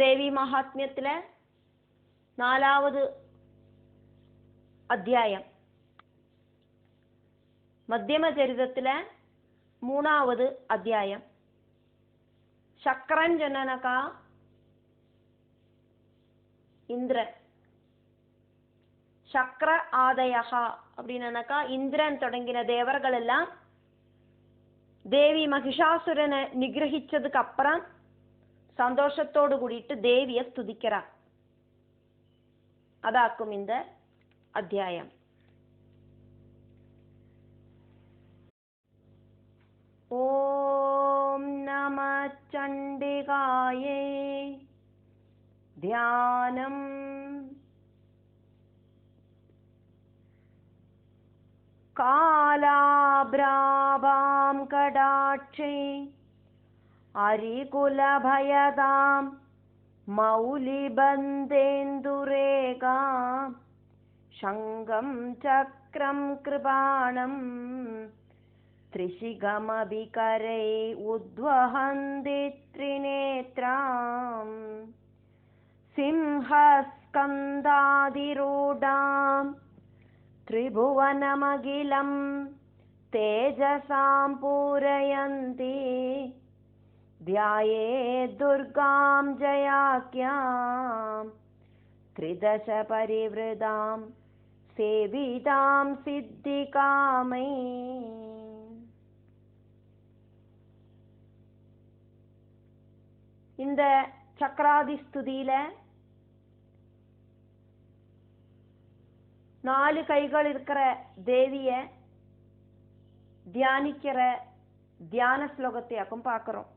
தேவி மகாத்மியத்துல 4வது அத்தியாயம், மத்தியம சரிதத்துல 3வது அத்தியாயம். சக்கரன் சொன்னனக்கா இந்திரன், சக்கர ஆதயகா அப்படின்னாக்கா இந்திரன் தொடங்கின தேவர்கள் எல்லாம் தேவி மகிஷாசுரனை நிகிரகிச்சதுக்கு அப்புறம் சந்தோஷத்தோடு கூடிட்டு தேவிய ஸ்துதிக்கிறார். அதாக்கும் இந்த அத்தியாயம். ஓம் நம சண்டிகாயே தியானம். காலாப்ராபாம் கடாட்சே அரிகுலபயதாம் மௌலிபந்தேந்துரேகாம் சங்கம் சக்ரம் கிருபாணம் த்ரிஷிகமபிகரை உத்வஹந்தி த்ரிநேத்ராம் சிம்ஹஸ்கந்தாதிரூடாம் திரிபுவனமகிலம் தேஜசாம் பூரயந்தி த்யாயே துர்காம் ஜயாக்யாம் த்ரிதச பரிவ்ருதாம் சேவிதாம் சித்திகாமை. இந்த சக்கராதி ஸ்துதியில 4 கைகள் இருக்கிற தேவிய தியானிக்கிற தியான ஸ்லோகத்தையாக்கும் பார்க்கிறோம்.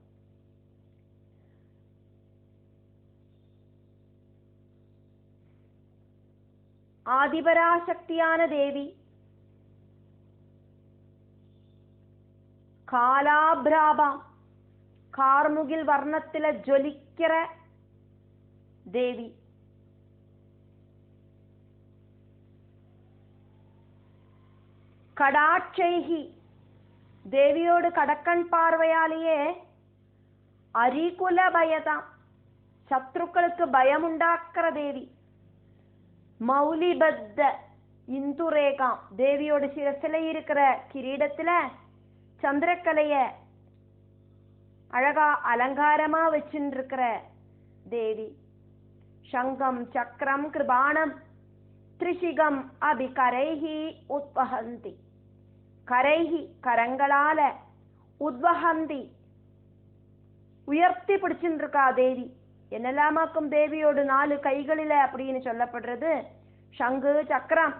ஆதிபராசக்தியான தேவி காலாப்ராபாம் கார்முகில் வர்ணத்தில ஜொலிக்கிற தேவி. கடாட்சைகி தேவியோடு கடக்கண் பார்வையாலேயே அரிகுல பயதாம் சத்ருக்களுக்கு பயம் உண்டாக்குற தேவி. மௌலிபத்த இந்துரேகாம் தேவியோட சிரசில இருக்கிற கிரீடத்துல சந்திரக்கலைய அழகா அலங்காரமா வச்சுட்டு இருக்கிற தேவி. சங்கம் சக்கரம் கிருபாணம் த்ரிஷிகம் அபிகரைஹி உத்வஹந்தி கரைஹி கரங்களால உத்வஹந்தி உயர்த்தி பிடிச்சுட்டு இருக்கா தேவி. என்னெல்லாமாக்கும் தேவியோடு 4 கைகளில அப்படின்னு சொல்லப்படுறது. சங்கு சக்கரம்,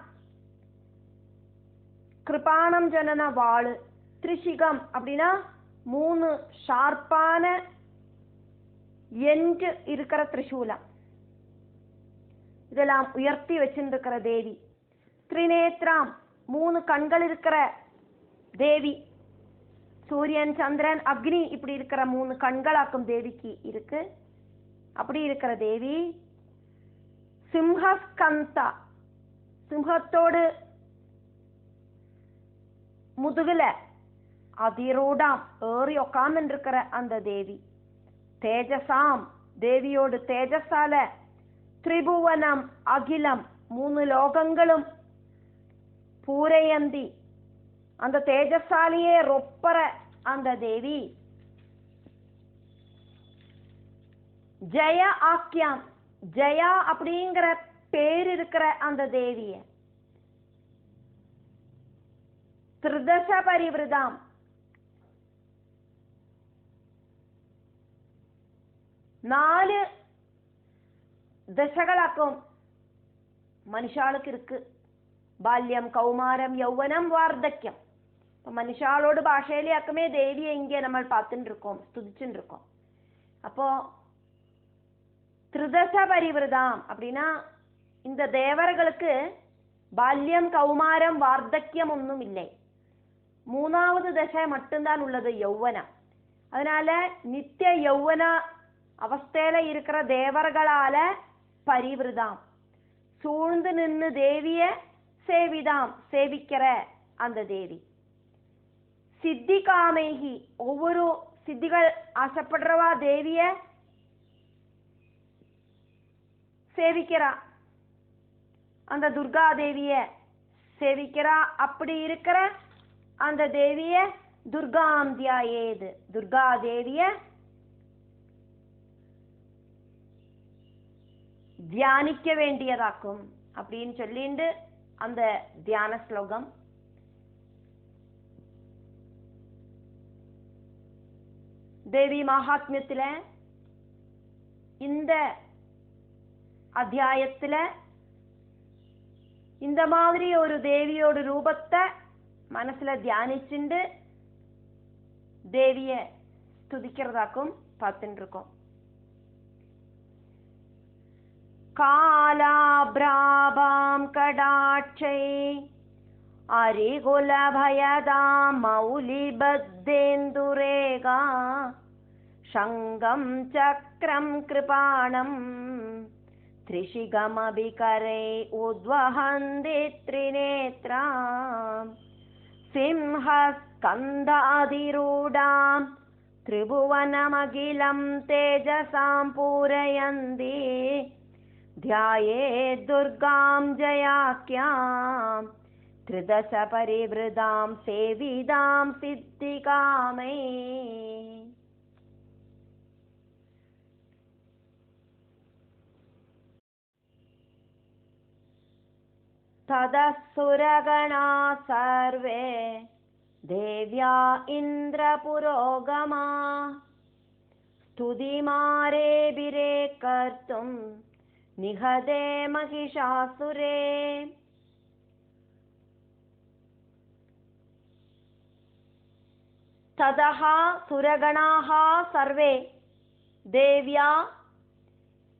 கிருபாணம் ஜனன வாளு, த்ரிஷிகம் அப்படின்னா 3 ஷார்ப்பான எண்டு இருக்கிற திரிசூலம், இதெல்லாம் உயர்த்தி வச்சிருக்கிற தேவி. திரிநேத்ராம் 3 கண்கள் இருக்கிற தேவி. சூரியன் சந்திரன் அக்னி இப்படி இருக்கிற 3 கண்களாக்கும் தேவிக்கு இருக்கு. அப்படி இருக்கிற தேவி. சிம்ஹஸ்கந்தா சிம்ஹத்தோடு முதுகுல அதிரூடாம் ஏறி உக்காமன் இருக்கிற அந்த தேவி. தேஜசாம் தேவியோடு தேஜஸால திரிபுவனம் அகிலம் 3 லோகங்களும் பூரயந்தி அந்த தேஜஸாலேயே ரொப்பற அந்த தேவி. ஜெய ஆக்கியாம் ஜெயா அப்படிங்கிற பேர் இருக்கிற அந்த தேவிய. திரிதச பரிவிருதாம் 4 தசைகளாக்கும் மனுஷாளுக்கு இருக்கு. பால்யம் கௌமாரம் யௌவனம் வார்த்தக்கியம். மனுஷாளோடு பாஷையிலேயாக்குமே தேவியை இங்கே நம்ம பார்த்துட்டு இருக்கோம், ஸ்துதிச்சுட்டு இருக்கோம். அப்போ திரிதச பரிவிருதாம் அப்படின்னா இந்த தேவர்களுக்கு பால்யம் கௌமாரம் வார்த்தக்கியம் ஒன்றும் இல்லை. 3வது தசை மட்டும்தான் உள்ளது, யௌவனம். அதனால நித்திய யௌவன அவஸ்தையில இருக்கிற தேவர்களால பரிவிருதாம் சூழ்ந்து நின்று தேவிய சேவிதாம் சேவிக்கிற அந்த தேவி. சித்திகாமைகி ஒவ்வொரு சித்திகள் ஆசைப்படுறவா தேவிய சேவிக்கிறா, அந்த துர்கா தேவிய சேவிக்கிறா. அப்படி இருக்கிற அந்த தேவிய துர்காம் தியாயேது, துர்கா தேவிய தியானிக்க வேண்டியதாக்கும் அப்படின்னு சொல்லிட்டு அந்த தியான ஸ்லோகம். தேவி மகாத்மியத்துல இந்த அத்தியாயத்துல இந்த மாதிரி ஒரு தேவியோட ரூபத்தை மனசுல தியானிச்சுண்டு தேவிய துதிக்கிறதாக்கும் பார்த்துட்டு இருக்கோம். காலாப்ராபாம் கடாட்சை அரிகுலபயதாம் மௌலிபத்தேந்துரேகா சங்கம் சக்ரம் கிருபாணம் त्रिशिगमभिकरे उद्वहन्ति त्रिनेत्रां सिंहस्कन्धाधिरूढां त्रिभुवनमखिलं तेजसां पूरयन्ति ध्यायेत् दुर्गां जयाख्यां त्रिदश परिवृदां सेविदां सिद्धिकामै. तदसुरगणा सर्वे देव्या इन्द्रपुरोगमा स्तुतिमारेभिरे कर्तुं निहते महिषासुरे. ततः सुरगणाः सर्वे देव्या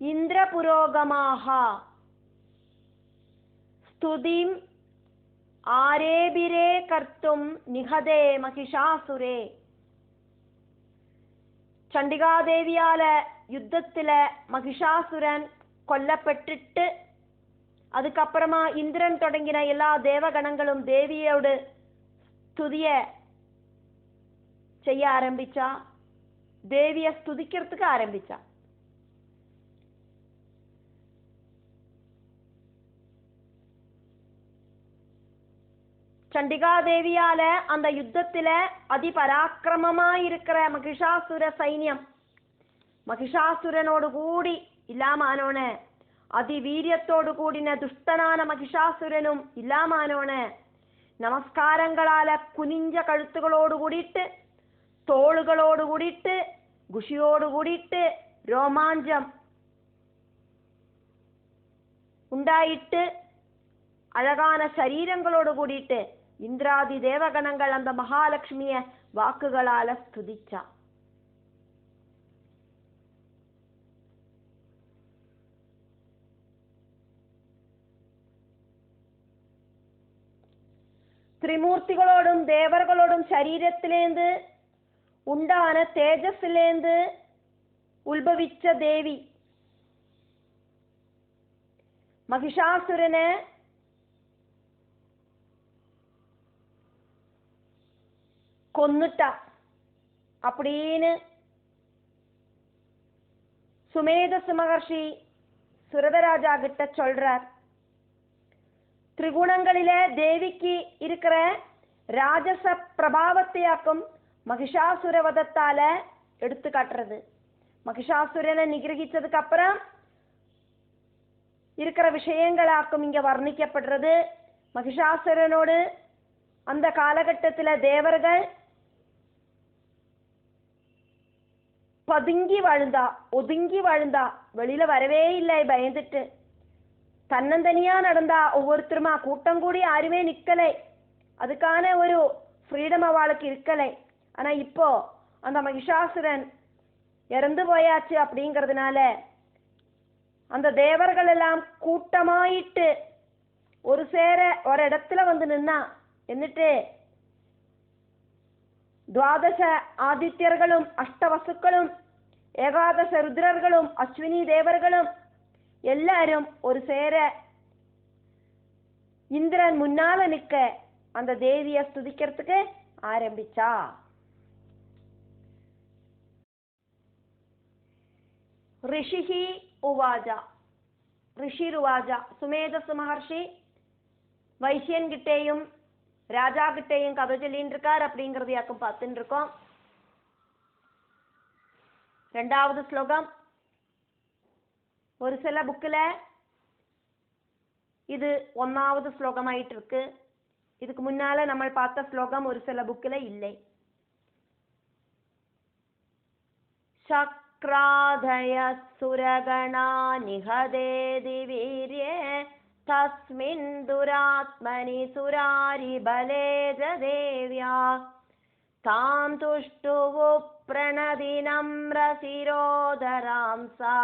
इन्द्रपुरोगमाः स्तुतिम् आरेभिरे कर्तुं निहते महिषासुरे. சண்டிகாதேவியால யுத்தத்துல மகிஷாசுரன் கொல்லப்பட்டுட்டு அதுக்கப்புறமா இந்திரன் தொடங்கின எல்லா தேவகணங்களும் தேவியோடு ஸ்துதிய செய்ய ஆரம்பிச்சா, தேவிய ஸ்துதிக்கிறதுக்கு ஆரம்பிச்சா. சண்டிகாதேவியால அந்த யுத்தத்துல அதிபராக்கிரமமா இருக்கிற மகிஷாசுர சைன்யம் மகிஷாசுரனோடு கூடி இல்லாமானோன, அதிவீரியத்தோடு கூடின துஷ்டனான மகிஷாசுரனும் இல்லாமானோன, நமஸ்காரங்களால குனிஞ்ச கழுத்துகளோடு கூடிட்டு தோளுகளோடு கூடிட்டு குஷியோடு கூடிட்டு ரோமாஞ்சம் உண்டாயிட்டு அழகான சரீரங்களோடு கூடிட்டு இந்திராதி தேவகணங்கள் அந்த மகாலட்சுமிய வாக்குகளால ஸ்துதிச்சா. திரிமூர்த்திகளோடும் தேவர்களோடும் சரீரத்திலேந்து உண்டான தேஜஸிலேந்து உல்பவிச்ச தேவி மகிஷாசுரனை கொன்னுட்டா அப்படின்னு சுமேதசு மகர்ஷி சுரதராஜா கிட்ட சொல்றார். திரிகுணங்களில தேவிக்கு இருக்கிற ராஜச பிரபாவத்தையாக்கும் மகிஷாசுரவதத்தால எடுத்து காட்டுறது. மகிஷாசுரனை நிகிரகிச்சதுக்கு அப்புறம் இருக்கிற விஷயங்களாக்கும் இங்க வர்ணிக்கப்படுறது. மகிஷாசுரனோடு அந்த காலகட்டத்துல தேவர்கள் பதுங்கி வாழ்ந்தா, ஒதுங்கி வாழ்ந்தா, வெளியில வரவே இல்லை, பயந்துட்டு தன்னந்தனியா நடந்தா. ஒவ்வொருத்தருமா கூட்டம் கூடி யாருமே நிக்கலை, அதுக்கான ஒரு ஃப்ரீடம் அவளுக்கு இருக்கலை. ஆனா இப்போ அந்த மகிஷாசுரன் இறந்து போயாச்சு அப்படிங்கிறதுனால அந்த தேவர்கள் எல்லாம் கூட்டமாயிட்டு ஒரு சேர ஒரு இடத்துல வந்து நின்னா. എന്നിട്ട് ദ്വാദശ ആദിത്യர்களும் അഷ്ടവസുക്കളും ഏകാദശ രുദ്രர்களும் അശ്വിനി தேவர்களும் எல்லாரும் ஒரு சேர இந்திரன் முன்னால நிக்க அந்த தேவியை ஸ்துதிக்கிறதுக்கு ஆரம்பிச்சா. ரிஷிஹி உவாஜா, ரிஷிருவாஜா, சுமேதசு மகர்ஷி வைசியன் கிட்டேயும் ராஜா கிட்டேயும் கதை சொல்லின்னு இருக்கார் அப்படிங்கிறதையாக்கும் பார்த்துட்டு இருக்கோம். 2வது ஸ்லோகம் ஒரு சில புக்கில் இது 1வது ஸ்லோகமாயிட்டு இருக்கு. இதுக்கு முன்னால நம்ம பார்த்த ஸ்லோகம் ஒரு சில புக்கில் இல்லை. சக்ராதய சுரகணா நிஹதேதி வீர்யே தஸ்மின் துராத்மனி சுராரி பலேஜ தேவ்யா தாம் துஷ்டுவு பிரணதினம்ரசிரோதராம் சா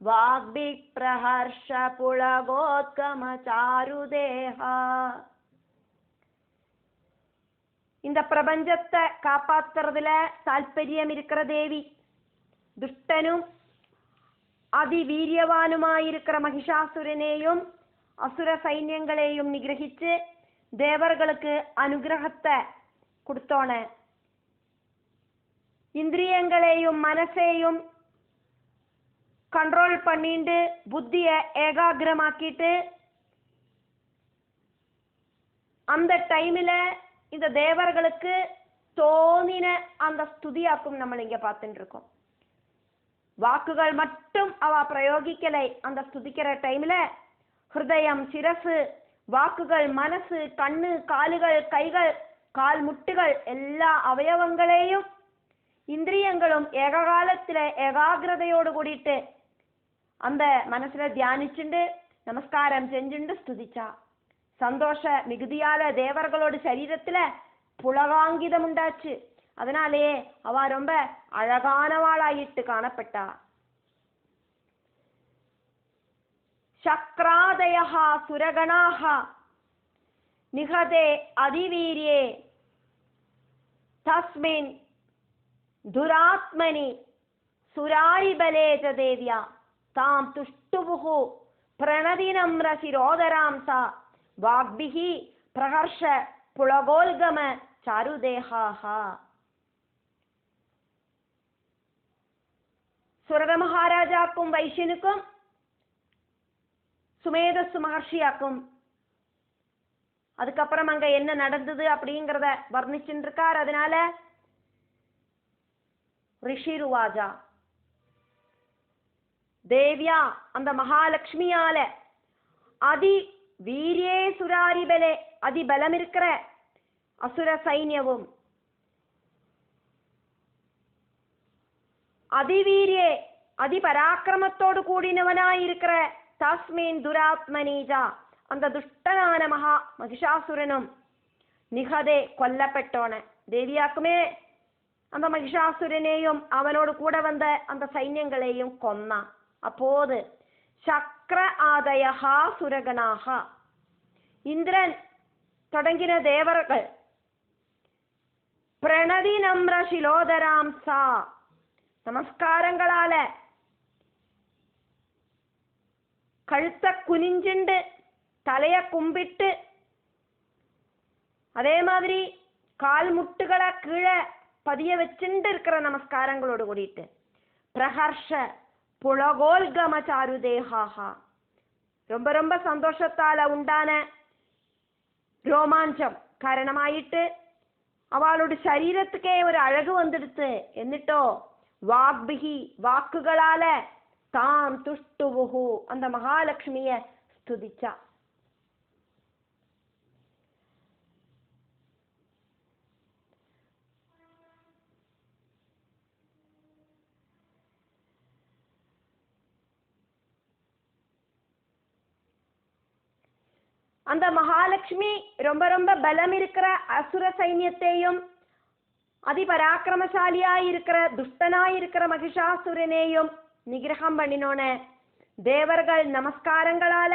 வாக்பிக் பிரஹர்ஷ புலகோத்கம சாருதேஹா. இந்த பிரபஞ்சத்தை காப்பாத்துறதுல தாற்பயம் இருக்கிற தேவி, துஷ்டனும் அதிவீரியவானுமாயிருக்கிற மகிஷாசுரனையும் அசுர சைன்யங்களையும் நிகிரகிச்சு தேவர்களுக்கு அனுகிரகத்தை கொடுத்தோன, இந்திரியங்களையும் மனசையும் கண்ட்ரோல் பண்ணிட்டு புத்திய ஏகாகிரமாக்கிட்டு அந்த டைமில் இந்த தேவர்களுக்கு தோணின அந்த ஸ்துதியாக்கும் நம்ம இங்க பார்த்துட்டு இருக்கோம். வாக்குகள் மட்டும் அவ பிரயோகிக்கலை. அந்த ஸ்துதிக்கிற டைம்ல ஹிருதயம், சிரசு, வாக்குகள், மனசு, கண்ணு, காலுகள், கைகள், கால் முட்டுகள் எல்லா அவயவங்களையும் இந்திரியங்களும் ஏககாலத்துல ஏகாகிரதையோடு கூடிட்டு அந்த மனசுல தியானிச்சுண்டு நமஸ்காரம் செஞ்சுண்டு ஸ்துதிச்சா. சந்தோஷ மிகுதியால தேவர்களோட சரீரத்துல புலகாங்கிதம் உண்டாச்சு. அதனாலேயே அவ ரொம்ப அழகானவாளாயிட்டு காணப்பட்டா. சக்ராதயா சுரகணாக நிகதே அதிவீரியே தஸ்மின் துராத்மனி சுராரிபலேஜ தேவ்யா தாம் துஷ்டுபுகு பிரணதினம்ரசிரோதராம் சா வாக்பிஹி பிரஹர்ஷ புலகோல்கம சாருதேஹாஹா. சுரக மகாராஜாக்கும் வைஷ்யனுக்கும் சுமேதசு மகர்ஷியாக்கும் அதுக்கப்புறம் அங்க என்ன நடந்தது அப்படிங்கிறத வர்ணிச்சுட்டு இருக்கார். அதனால ரிஷிருவாஜா தேவியா அந்த மகாலட்சுமியால அதி வீரியே சுராரிபலே அதிபலம் இருக்கிற அசுர சைன்யவும் அதிவீரியே அதிபராக்கிரமத்தோடு கூடினவனாயிருக்கிற தஸ்மின் துராத்மனீஜா அந்த துஷ்டனான மகிஷாசுரனும் நிகதே கொல்லப்பட்டோன. தேவியாக்குமே அந்த மகிஷாசுரனையும் அவனோடு கூட வந்த அந்த சைன்யங்களையும் கொன்னான். அப்போது சக்ர ஆதயா சுரகணாக இந்திரன் தொடங்கின தேவர்கள் பிரணதி நம்ர சிலோதராம் சா நமஸ்காரங்களால கழுத்த குனிஞ்சுண்டு தலைய கும்பிட்டு அதே மாதிரி கால் முட்டுகளை கீழே பதிய வச்சுட்டு இருக்கிற நமஸ்காரங்களோடு கூடிட்டு பிரஹர்ஷ புலகோல்கம சாருதேஹாஹா ரொம்ப ரொம்ப சந்தோஷத்தால உண்டான ரோமாஞ்சம் காரணமாயிட்டு அவளோட சரீரத்துக்கே ஒரு அழகு வந்துடுத்து. എന്നിട്ടോ வாக்பிஹி வாக்குகளால தாம் துஷ்டுவுஹு அந்த மகாலட்சுமிய ஸ்துதிச்சா. அந்த மகாலட்சுமி ரொம்ப ரொம்ப பலம் இருக்கிற அசுர சைன்யத்தையும் அதிபராக்கிரமசாலியாயிருக்கிற துஷ்டனாயிருக்கிற மகிஷாசுரனையும் நிகிரகம் பண்ணினோன தேவர்கள் நமஸ்காரங்களால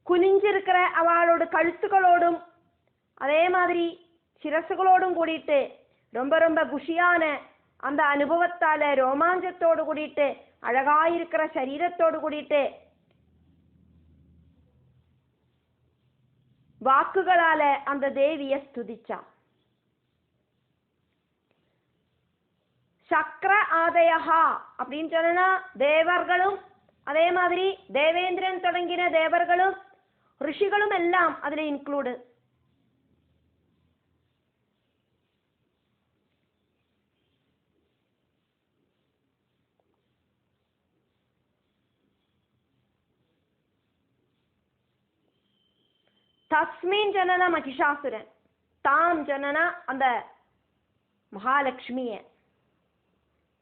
குனிஞ்சிருக்கிற அவளோட கழுத்துகளோடும் அதே மாதிரி சிரசுகளோடும் கூடிட்டு ரொம்ப ரொம்ப குஷியான அந்த அனுபவத்தால ரோமாஞ்சத்தோடு கூடிட்டு அழகாயிருக்கிற சரீரத்தோடு கூடிட்டு வாக்குகளால அந்த தேவிய ஸ்துதிச்சா. சக்ர ஆதயா அப்படின்னு சொன்னா தேவர்களும் அதே மாதிரி தேவேந்திரன் தொடங்கின தேவர்களும் ரிஷிகளும் எல்லாம் அதுல இன்க்ளூடு. தஸ்மின் ஜனன மகிஷாசுரன், தாம் ஜனனா அந்த மகாலட்சுமிய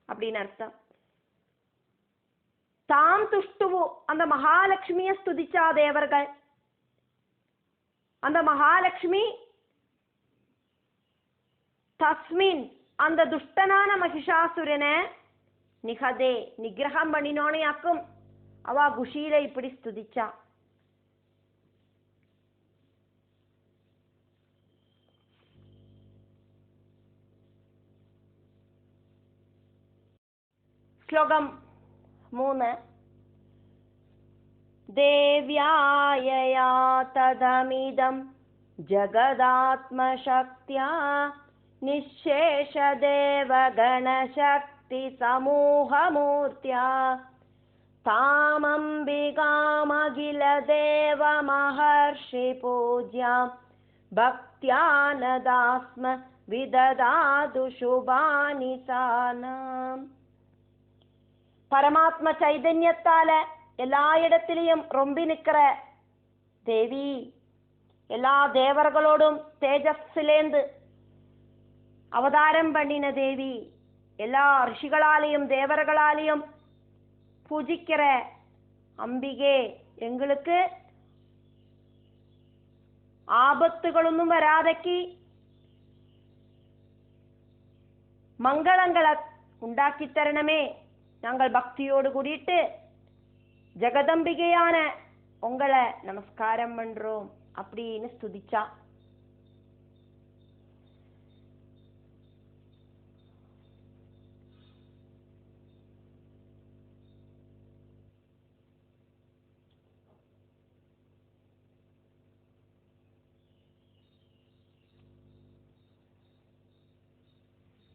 அப்படின்னு அர்த்தம். தாம் துஷ்டுவு அந்த மகாலட்சுமிய ஸ்துதிச்சா தேவர்கள். அந்த மகாலட்சுமி தஸ்மின் அந்த துஷ்டனான மகிஷாசுரனை நிகதே நிகிரகம் பண்ணினோனையாக்கும். அவ குஷியில இப்படி ஸ்துதிச்சா. ஸ்லோகம் 3. தேவ்யாயயா ததமிதம் ஜகதாத்மசக்தியா நிச்சேஷ தேவகணசக்தி சமூகமூர்த்தியா தாமம்பிகாமகில தேவ மகர்ஷி பூஜ்யாம் பக்தியா நதாஸ்ம விததாது சுபானி சானாம். பரமாத்ம சைதன்யத்தால எல்லா இடத்திலையும் ரொம்பி நிற்கிற தேவி, எல்லா தேவர்களோடும் தேஜஸ்லேந்து அவதாரம் பண்ணின தேவி, எல்லா ரிஷிகளாலையும் தேவர்களாலையும் பூஜிக்கிற அம்பிகே, எங்களுக்கு ஆபத்துகளொன்னும் வராதக்கி மங்களங்களை உண்டாக்கி தரணமே. நாங்கள் பக்தியோடு கூடிட்டு ஜெகதம்பிகையான உங்களை நமஸ்காரம் பண்றோம் அப்படின்னு ஸ்துதிச்சா.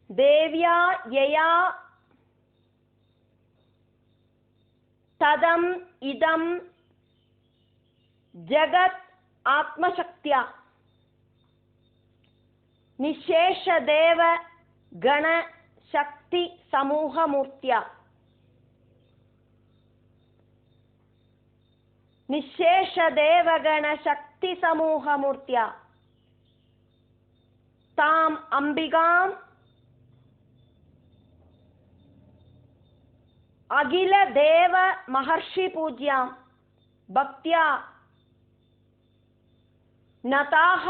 தேவ்யா யயா ததம் இதம் ஜகத் ஆத்மசக்தியா நிசேஷ தேவ கண சக்தி சமூகமூர்த்தியா. நிசேஷ தேவகண சக்தி சமூகமூர்த்தியா தாம் அம்பிகாம் அகில தேவ மகர்ஷி பூஜ்யாம் பக்தியா நதாஹ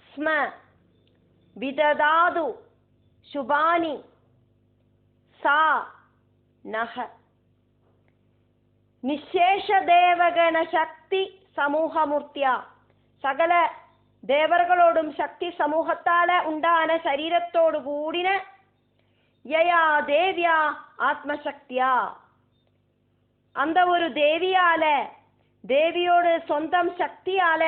ஸ்ம விததாது சுபானி சா நஹ. நிசேஷ தேவகண சக்தி சமூகமூர்த்தியா சகல தேவர்களோடும் சக்தி சமூகத்தால உண்டான சரீரத்தோடு கூடின யயா தேவியா ஆத்மசக்தியா அந்த ஒரு தேவியால, தேவியோடு சொந்தம் சக்தியால,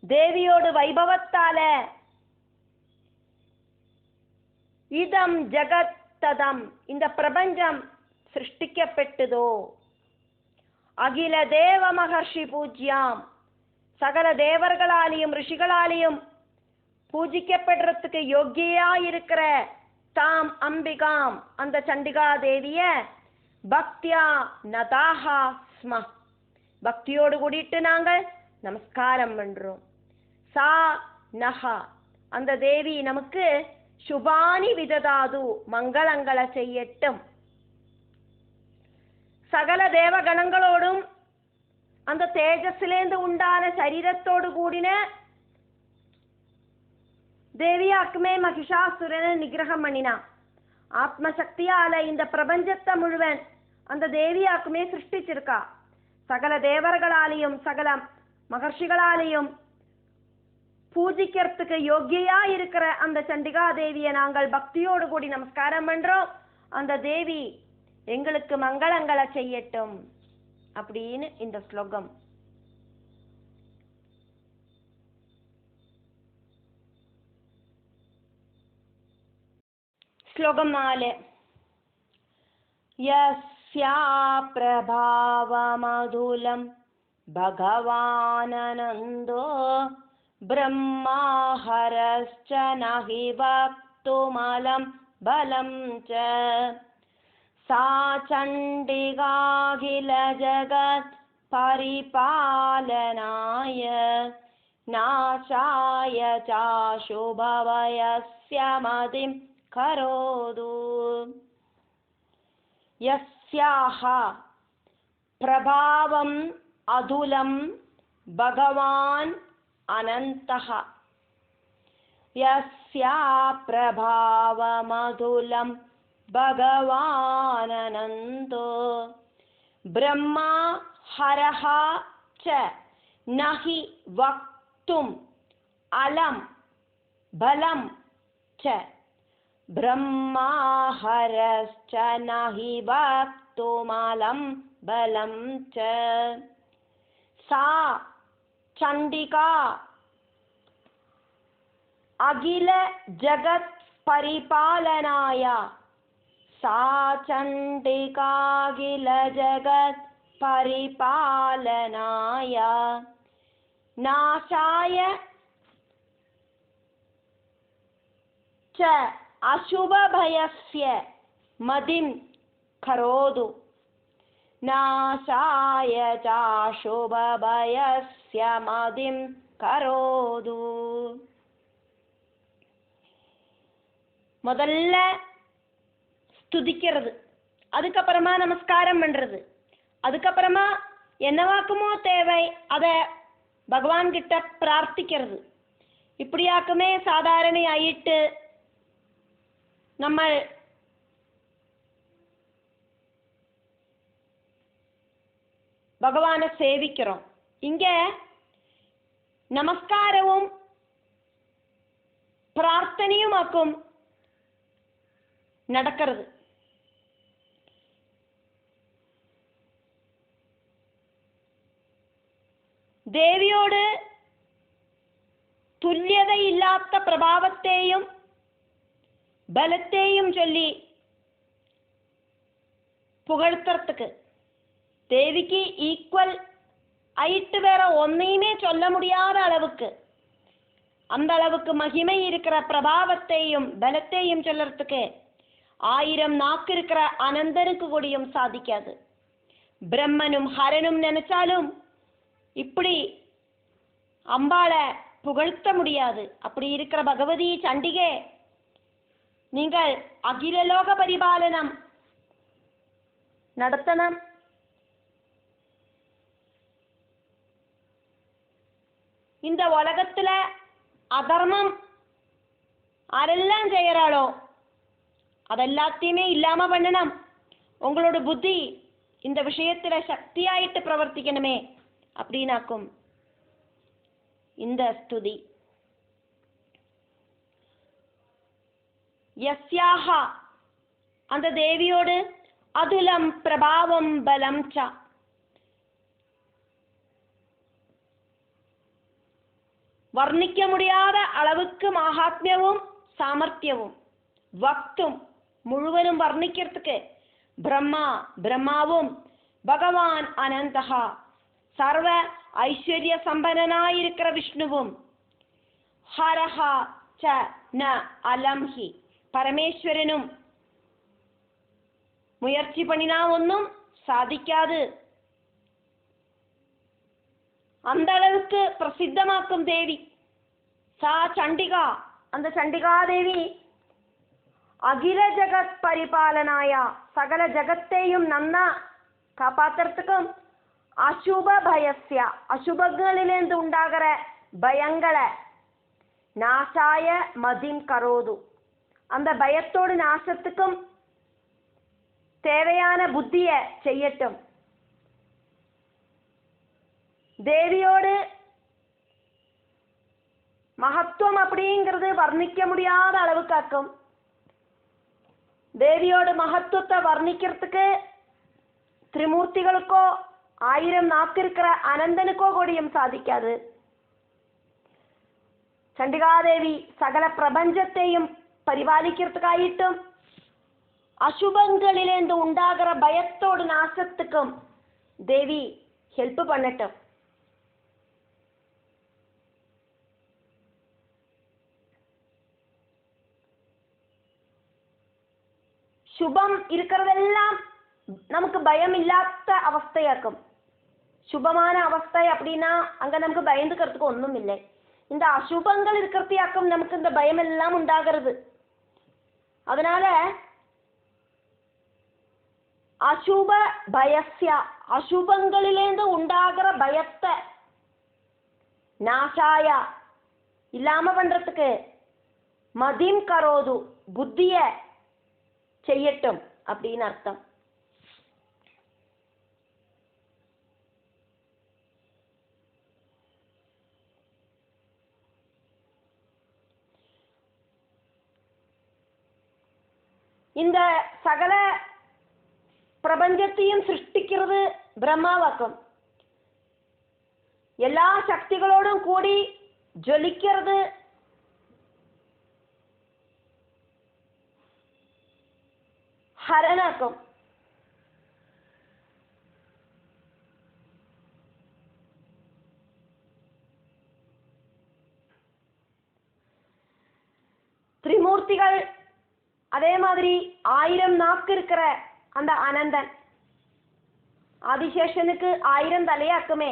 தேவியோடு வைபவத்தால இதம் ஜகத் ததம் இந்த பிரபஞ்சம் சிருஷ்டிக்கப்பட்டதோ அகில தேவ மகர்ஷி பூஜ்யாம் சகல தேவர்களாலையும் ரிஷிகளாலையும் பூஜிக்கப்படுறதுக்கு யோக்கியா இருக்கிற தாம் அம்பிகாம் அந்த சண்டிகா தேவிய பக்தியா நதாஹா ஸ்ம பக்தியோடு கூடிட்டு நாங்கள் நமஸ்காரம் பண்றோம். சா நஹா அந்த தேவி நமக்கு சுபானி விததாது மங்களங்களை செய்யட்டும். சகல தேவகணங்களோடும் அந்த தேஜஸ்லேந்து உண்டான சரீரத்தோடு கூடின தேவியாக்குமே மகிஷாசுரனை நிகிரகம் பண்ணினா. ஆத்மசக்தியால இந்த பிரபஞ்சத்தை முழுவன் அந்த தேவியாக்குமே சிருஷ்டிச்சிருக்கா. சகல தேவர்களாலையும் சகல மகர்ஷிகளாலையும் பூஜிக்கிறதுக்கு யோக்கியா இருக்கிற அந்த சண்டிகா தேவியை நாங்கள் பக்தியோடு கூடி நமஸ்காரம் பண்றோம். அந்த தேவி எங்களுக்கு மங்களங்களை செய்யட்டும் அப்படின்னு இந்த ஸ்லோகம். ஸ்லோகம் 4. யஸ்யா பிரபாவமதுலம் பகவானனந்தோ பிரம்மா ஹரஸ்ச நஹி வக்துமலம் பலம் ச சா சண்டிகாகில ஜகத் பரிபாலனாய நாசாய சாசுபவயஸ்ய மதிம் கரோது. யஸ்யாஹ பிரபாவம் அதுலம் பகவான் அனந்தஹ. யஸ்யா பிரபாவமதுலம் பகவான் அனந்தோ பிரம்மா ஹரஹ ச நஹி வக்தும் அலம் பலம் ச பிரம்மா ஹரஸ்ச நஹி வக்துமலம் பலம் ச சா சண்டிகா அகில ஜகத் பரிபாலனாய சா சண்டிகாகில ஜகத் பரிபாலனாய நாசாய ச அசுபபயஸ்ய மதிம் கரோது. நாசாய சாசுபபயஸ்ய மதிம் கரோது. முதல்ல ஸ்துதிக்கிறது, அதுக்கப்புறமா நமஸ்காரம் பண்றது, அதுக்கப்புறமா என்னவாக்குமோ தேவை அதை பகவான் கிட்ட பிரார்த்திக்கிறது. இப்படியாக்குமே சாதாரண ஆயிட்டு நம்ம பகவானை சேவிக்கிறோம். இங்க நமஸ்காரமும் பிரார்த்தனையுமாக்கும் நடக்கிறது. தேவியோடு துல்லியதை இல்லாத பிரபாவத்தையும் பலத்தையும் சொல்லி புகழ்த்துறதுக்கு, தேவிக்கு ஈக்குவல் ஆயிட்டு வேற ஒன்னையுமே சொல்ல முடியாத அளவுக்கு, அந்த அளவுக்கு மகிமை இருக்கிற பிரபாவத்தையும் பலத்தையும் சொல்லறதுக்கு 1000 நாக்கு இருக்கிற அனந்தனுக்கு கூடியும் சாதிக்காது. பிரம்மனும் ஹரனும் நினைச்சாலும் இப்படி அம்பாளை புகழ்த்த முடியாது. அப்படி இருக்கிற பகவதி சண்டிகே, நீங்கள் அகிலலோக பரிபாலனம் நடத்தணும். இந்த உலகத்துல அதர்மம் யாரெல்லாம் செய்யறாளோ அதெல்லாத்தையுமே இல்லாம பண்ணணும். உங்களோட புத்தி இந்த விஷயத்துல சக்தியாயிட்டு பிரவர்த்திக்கணுமே அப்படின்னாக்கும் இந்த ஸ்துதி. யஸ்யாஹா அந்த தேவியோடு அதுலம் பிரபாவம் பலம் ச வர்ணிக்க முடியாத அளவுக்கு மகாத்மியமும் சாமர்த்தியமும் வக்தும் முழுவதும் வர்ணிக்கிறதுக்கு பிரம்மாவும் பகவான் அனந்தஹா சர்வ ஐஸ்வர்ய சம்பனனாயிருக்கிற விஷ்ணுவும் ஹரஹா ச ந அலம்ஹி பரமேஸ்வரனும் முயற்சி பண்ணினா ஒன்னும் சாதிக்காது. அந்த அளவுக்கு பிரசித்தமாக்கும் தேவி சா சண்டிகா. அந்த சண்டிகா தேவி அகில ஜகத் பரிபாலனாயா சகல ஜகத்தையும் நன்னா காப்பாத்துறதுக்கும் அசுப பயஸ்ய அசுபங்களிலிருந்து உண்டாகிற பயங்களை நாசாய மதிம் கரோது அந்த பயத்தோடு நாசத்துக்கும் தேவையான புத்திய செய்யட்டும். தேவியோடு மகத்துவம் அப்படிங்கிறது வர்ணிக்க முடியாத அளவுக்காக்கும். தேவியோட மகத்துவத்தை வர்ணிக்கிறதுக்கு திரிமூர்த்திகளுக்கோ 1000 நாக்கு இருக்கிற அனந்தனுக்கோ கூடியும் சாதிக்காது. சண்டிகாதேவி சகல பிரபஞ்சத்தையும் பரிபாலிக்கிறதுக்காயிட்டும் அசுபங்களிலேந்து உண்டாகிற பயத்தோடு நாசத்துக்கும் தேவி ஹெல்ப் பண்ணட்டும். சுபம் இருக்கிறதெல்லாம் நமக்கு பயம் இல்லாத அவஸ்தையாக்கும். சுபமான அவஸ்தை அப்படின்னா அங்க நமக்கு பயந்துக்கிறதுக்கு ஒன்றும் இல்லை. இந்த அசுபங்கள் இருக்கிறதையாக்கும் நமக்கு இந்த பயம் எல்லாம் உண்டாகிறது. அதனால அசுப பயஸ்யா, அசுபங்களிலேந்து உண்டாகிற பயத்தை நாசாயா இல்லாம பண்றதுக்கு மதிம் கரோது, புத்திய செய்யட்டும் அப்படின்னு அர்த்தம். இந்த சகல பிரபஞ்சத்தையும் சிருஷ்டிக்கிறது பிரம்மாவாக்கும். எல்லா சக்திகளோடும் கூடி ஜொலிக்கிறது ஹரனாக்கும். திரிமூர்த்திகள் அதே மாதிரி 1000 நாக்கு இருக்கிற அந்த அனந்தன், ஆதிசேஷனுக்கு 1000 தலையாக்குமே.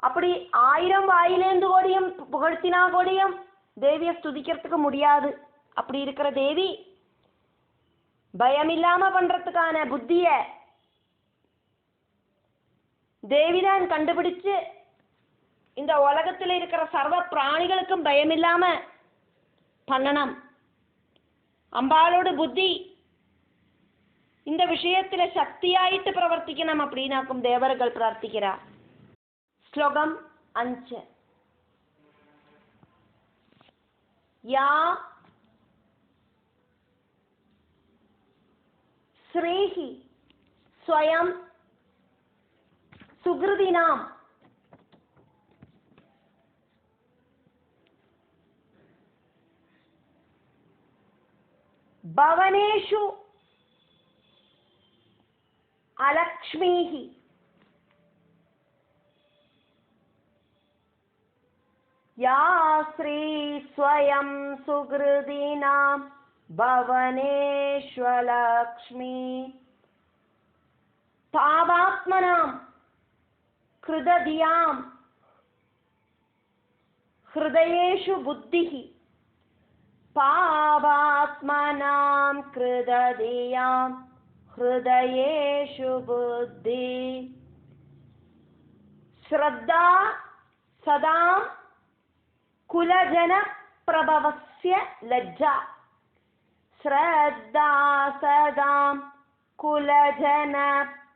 அப்படி 1000 வாயிலேந்து கோடியும் புகழ்த்தினா கோடியும் தேவியை ஸ்துதிக்கிறதுக்கு முடியாது. அப்படி இருக்கிற தேவி பயம் இல்லாம பண்றதுக்கான புத்திய தேவிதான் கண்டுபிடிச்சு இந்த உலகத்தில் இருக்கிற சர்வ பிராணிகளுக்கும் பயம் இல்லாம பண்ணணும். அம்பாளோட புத்தி இந்த விஷயத்துல சக்தியாயிட்டு பிரவர்த்திக்கணும் அப்படின்னாக்கும் தேவர்கள் பிரார்த்திக்கிறார். ஸ்லோகம் 5. யா ஸ்ரீஹி ஸ்வயம் சுக்ருதினாம் பவனேஷு அலக்ஷ்மீஹி யா ஸ்ரீ ஸ்வயம் சுக்ருதினாம் பவனேஷ்வலக்ஷ்மி பாவாத்மனாம் கிருததியாம் ஹிருதயேஷு புத்திஹி பாவாத்மனாம் கிருததியாம் ஹிருதயேஷு புத்தி ஸ்ரத்தா சதாம் குலஜன பிரபவஸ்ய லஜ்ஜா ஸ்ரத்தா சதாம் குலஜன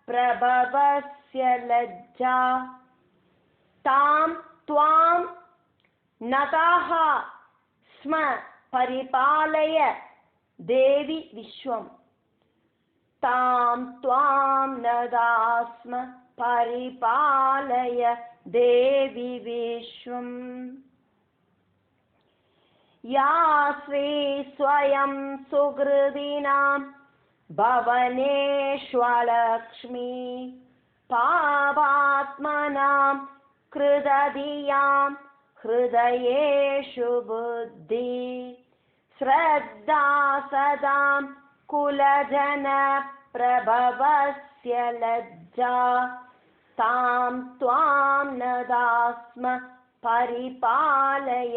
பிரபவஸ்ய லஜ்ஜா தாம் த்வாம் நதாஹ ஸ்ம பரிபாலய தேவி விஸ்வம் தாம் த்வாம் நதாஸ்ம பரிபாலய தேவி விஸ்வம் யா ஸ்ரீ ஸ்வயம் சுக்ருதினாம் பவனேஷ்வலக்ஷ்மி பாவாத்மனாம் கிருததியாம் ஹிருதயேஷு புத்தி ஸ்ரத்தா சதாம் குலஜன பிரபவஸ்ய லஜ்ஜா தாம் த்வாம் நதாஸ்ம பரிபாலய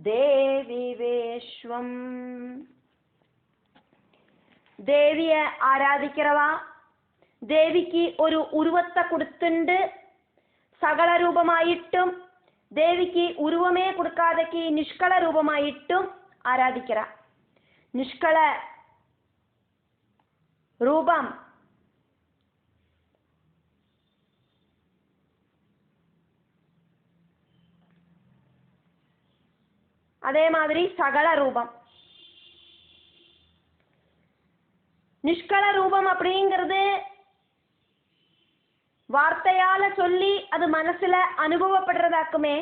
தேவி விஸ்வம். தேவிய ஆராதிக்கிறவா தேவிக்கு ஒரு உருவத்தை கொடுத்துண்டு சகல ரூபமாயிட்டும் தேவிக்கு உருவமே கொடுக்காதக்கு நிஷ்கள ரூபமாயிட்டும் ஆராதிக்கிறா. நிஷ்கள ரூபம் அதே மாதிரி சகல ரூபம். நிஷ்கள ரூபம் அப்படிங்கிறது வார்த்தையால சொல்லி அது மனசுல அனுபவப்படுறதாக்குமே.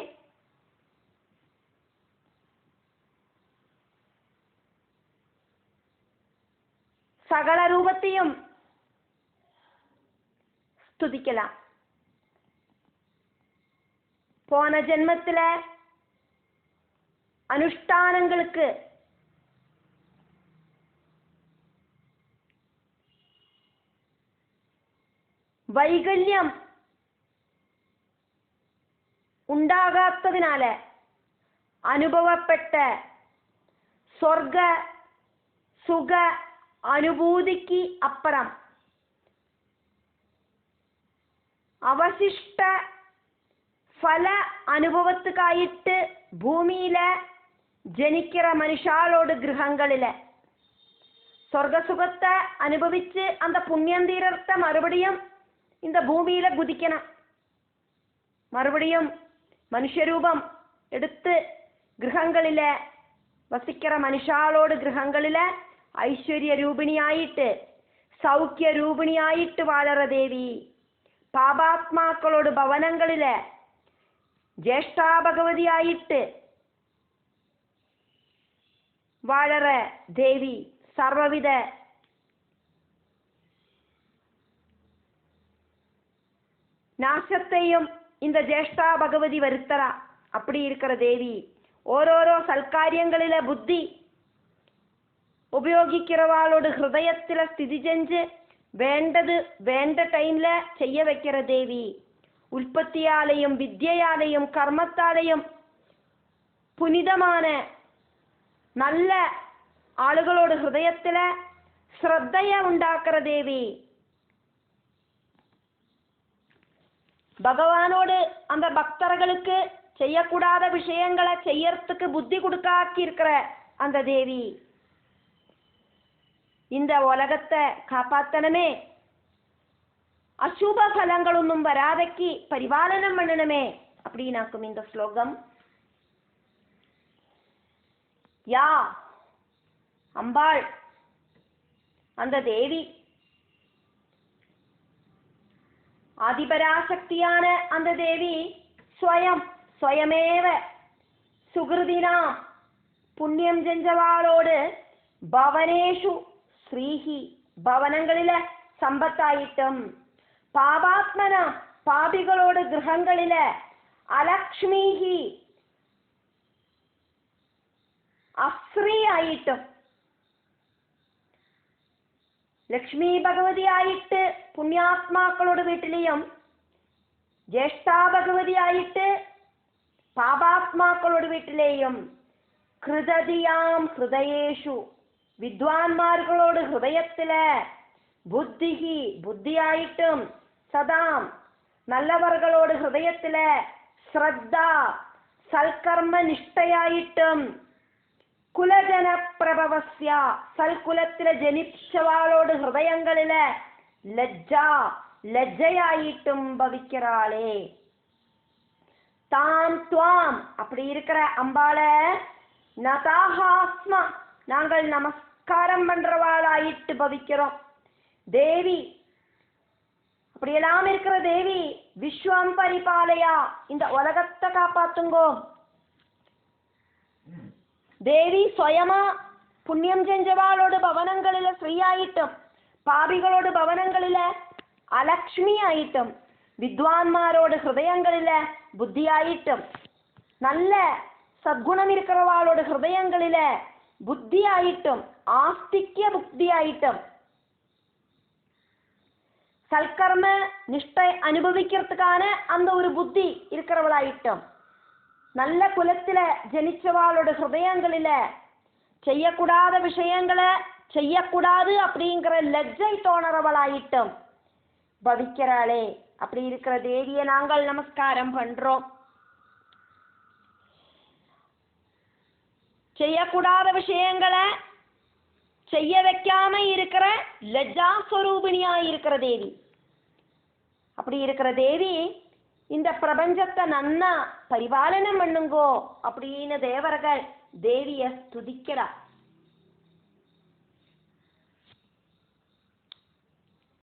சகல ரூபத்தையும் ஸ்துதிக்கலாம். போன ஜென்மத்துல அனுஷ்டானங்களுக்கு வைகல்யம் உண்டாகாத்ததினால அனுபவப்பட்ட சொர்க்க சுக அனுபூதிக்கு அப்புறம் அவசிஷ்ட பல அனுபவத்துக்காயிட்டு பூமியில ஜனிக்கிற மனுஷாலோடு கிரகங்களில சொர்க்க சுகத்தை அனுபவிச்சு அந்த புண்ணியம் தீரத்தை மறுபடியும் இந்த பூமியில குதிக்கணும். மறுபடியும் மனுஷரூபம் எடுத்து கிரகங்களில வசிக்கிற மனுஷாலோடு கிரகங்களில ஐஸ்வர்ய ரூபிணியாயிட்டு சௌக்கிய ரூபிணியாயிட்டு வாழற தேவி. பாபாத்மாக்களோடு பவனங்களில ஜேஷ்டா பகவதி ஆயிட்டு வாழற தேவி. சர்வவித நாசத்தையும் இந்த ஜேஷ்டா பகவதி வருத்தரா. அப்படி இருக்கிற தேவி ஓரோரோ சல்காரியங்களில புத்தி உபயோகிக்கிறவாளோட ஹிருதயத்துல ஸ்திதி செஞ்சு வேண்டது வேண்ட டைம்ல செய்ய வைக்கிற தேவி. உற்பத்தியாலையும் வித்யாலையும் கர்மத்தாலையும் புனிதமான நல்ல ஆளுகளோட ஹிருதயத்துல ஸ்ரத்தைய உண்டாக்குற தேவி. பகவானோடு அந்த பக்தர்களுக்கு செய்யக்கூடாத விஷயங்களை செய்யறதுக்கு புத்தி கொடுக்காக்கி இருக்கிற அந்த தேவி. இந்த உலகத்தை காப்பாத்தனமே, அசுப பலங்களொன்னும் வராதைக்கு பரிபாலனம் பண்ணணுமே அப்படின்னாக்கும் இந்த ஸ்லோகம். யா அம்பாள் அந்த தேவி ஆதிபராசக்தியான அந்த தேவி ஸ்வயமேவ சுகிருதினா புண்ணியம் செஞ்சவாளோடு பவனேஷு ஸ்ரீஹி பவனங்களில சம்பத்தாயிட்டும் பாபாத்மனா பாபிகளோடு கிரகங்களில அலக்ஷ்மிஹி அஸ்ரீ ஆயிட்டும் லக்ஷ்மி பகவதி ஆயிட்டு புண்ணியாத்மாக்களோட வீட்டிலையும் ஜேஷ்டா பகவதி ஆயிட்டு பாபாத்மாக்களோட வீட்டிலேயும் கிருததியாம் ஹிருதயேஷு வித்வான்மார்களோடு ஹிருதயத்தில புத்திஹி புத்தியாயிட்டும் சதாம் நல்லவர்களோடு ஹிருதயத்தில ஸ்ரத்தா சல்கர்ம நிஷ்டையாயிட்டும் குலஜன பிரபவஸ்யா சல்குலத்தில ஜனிச்சவாளோடு ஹிருதயங்களில லஜ்ஜையாயிட்டும் பவிக்கிறாளே. தாம் துவாம் அப்படி இருக்கிற அம்பாள நதாஹாஸ்மா நாங்கள் நமஸ்காரம் பண்றவாளாயிட்டு பவிக்கிறோம். தேவி அப்படியெல்லாம் இருக்கிற தேவி விஸ்வம் பரிபாலையா இந்த உலகத்தை காப்பாத்துங்கோ. தேவி சுயமா புண்ணியம் செஞ்சவாளோடு பவனங்களில ஸ்ரீயாயிட்டும் பாபிகளோடு பவனங்களில அலக்ஷ்மி ஆயிட்டும் வித்வான்மாரோடு ஹிருதயங்களில புத்தியாயிட்டும் நல்ல சத்குணம் இருக்கிறவாளோட ஹிருதயங்களில புத்தி ஆயிட்டும் ஆஸ்திக்ய புத்தி ஆயிட்டும் சல்கர்ம நிஷ்டை அனுபவிக்கிறதுக்கான அந்த ஒரு புத்தி இருக்கிறவளாயிட்டும் நல்ல குலத்தில ஜனிச்சவாளோட ஹிருதயங்களில செய்யக்கூடாத விஷயங்களை செய்யக்கூடாது அப்படிங்கிற லஜ்ஜை தோணறவளாயிட்டும் பவிக்கிறாளே. அப்படி இருக்கிற தேவியை நாங்கள் நமஸ்காரம் பண்றோம். செய்யக்கூடாத விஷயங்களை செய்ய வைக்காம இருக்கிற லஜ்ஜா ஸ்வரூபிணியா இருக்கிற தேவி. அப்படி இருக்கிற தேவி இந்த பிரபஞ்சத்தை நன்னா பரிபாலனம் பண்ணுங்கோ அப்படின்னு தேவர்கள் தேவிய ஸ்துதிக்கிறார்.